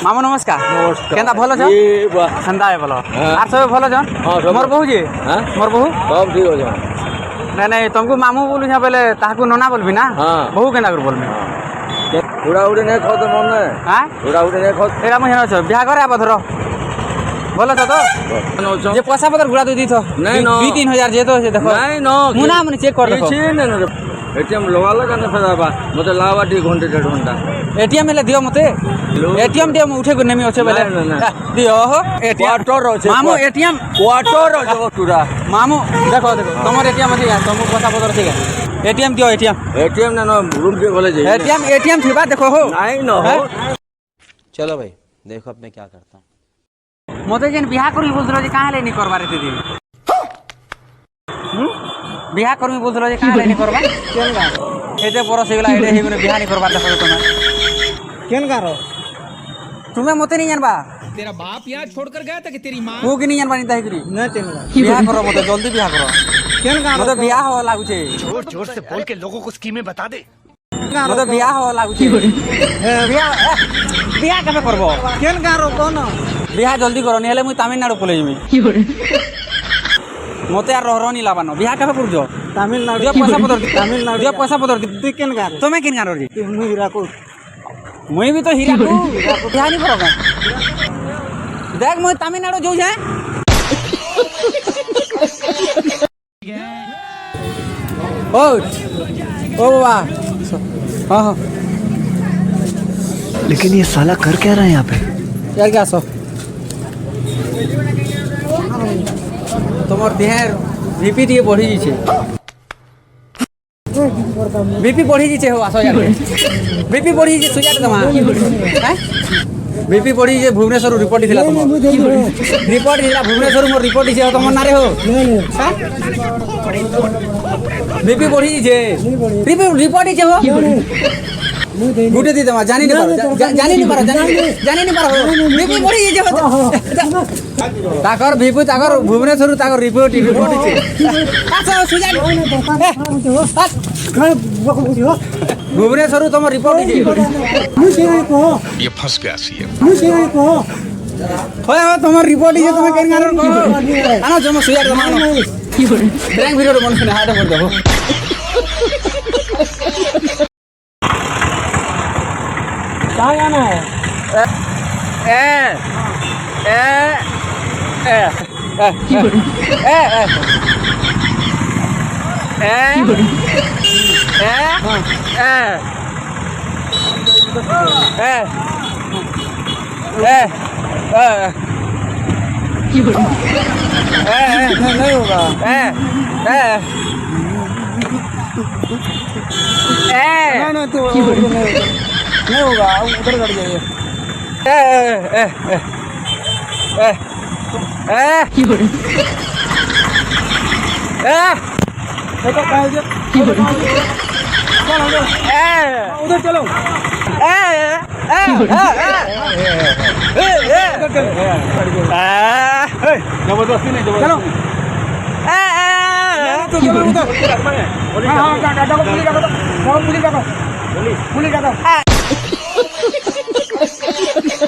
मामू नमस्कार नमस्कार केंदा भलो छ ये बा संदा है भलो हाँ। आर सब भलो छ हाँ, सब मोर बहू जी हाँ? मोर बहू सब ठीक हो जाए नहीं नहीं तुमको मामू बोलू छ पहले ताकू नना बोलबी ना हाँ। बहू केंदा कर बोलबी उड़ा उड़ी नहीं खाओ तो मन में हां उड़ा उड़ी नहीं खाओ एरा म हेनो छ बिहा करे आबो धरो भलो छ तो जे पैसा पत्र गुड़ा दे थो नहीं, नो। 2-3 हजार जे तो देखो नहीं नो मुना मन चेक कर देखो एटीएम लगा लगा ना फिर आबा मतलब लावा 2 घंटे 1.5 घंटा एटीएम ले दियो मते एटीएम दियो म उठे को नेमी अछि बेले नहीं, नहीं। दियो हो एटीएम क्वार्टर हो मामू एटीएम क्वार्टर हो जो पूरा मामू देखो देखो तुमर एटीएम अछि तुमको पैसा पत्र ठीक एटीएम दियो एटीएम ना रूम के बोले जाइए एटीएम थिबा देखो हो नहीं नो चलो भाई देखो अब मैं क्या करता हूँ। मते जेन बिहा करी बोलथलो जे काहे ले नि करबारे दीदी बिहा करमी बोलथलो जे काहे ले नि करबा केन गा एते परस हेगला एडे हेगने बिहा नि करबा देखो तुमे केन गारो तुमे मते नि जानबा तेरा बाप यहाँ छोड़कर गया था कि तेरी माँ तू कि नि जानबा नि ताहि करी न तेन बिहा करो मते जल्दी बिहा करो केन गारो मते बिहा हो लागु छे जोर जोर से बोल के लोगों को स्कीमें बता दे मते बिहा हो लागु छे बिहा कबे करबो केन गारो कोन बिहा जल्दी करो नेले मुई तमिलनाडु पले जमी मते यार रहरनी लाबानो बिहा कबे करजो तमिलनाडु दियो पैसा पत्र तमिलनाडु दियो पैसा पत्र दि केन गारो तुमे केन गारो रे मुई हीराकुद मुई भी तो हीराकुद बिहा नि करो देख मुई तमिलनाडु जो जाए ओ बाबा हां हां लेकिन ये साला कर क्या रहा है यहाँ पे यार क्या सो তোমার দেহের ভিপি দিয়ে বড়ি দিছে ভিপি বড়ি দিছে হো আসো যাবে ভিপি বড়ি দিছে সুজাট তোমা হ্যাঁ ভিপি বড়ি যে ভুবনেশ্বর রিপোর্ট দিলা তোমার রিপোর্ট দিলা ভুবনেশ্বর মোর রিপোর্ট দিছে তোমার নারে হো হ্যাঁ ভিপি বড়ি দিছে রিপোর্ট দিছে হো गुटे दी दमा जानी नहीं पारो बीपी बढ़ी जे ताकर बीपी ताकर भुवनेश्वर ताकर रिपोर्ट छे आछो सुजान भुवनेश्वर तुम रिपोर्ट छे ये फंस गया सी होय हो तुम रिपोर्ट छे तुम केन गारो को आनो जम सुया दमा ब्रेक वीडियो मन सुने हाडे कर देबो कहाँ जाना है ए ए ए ए ए नहीं होगा नहीं तो नहीं होगा उधर कर जाइए देखो उधर चलो जबरदस्ती नहीं चलो पुलिस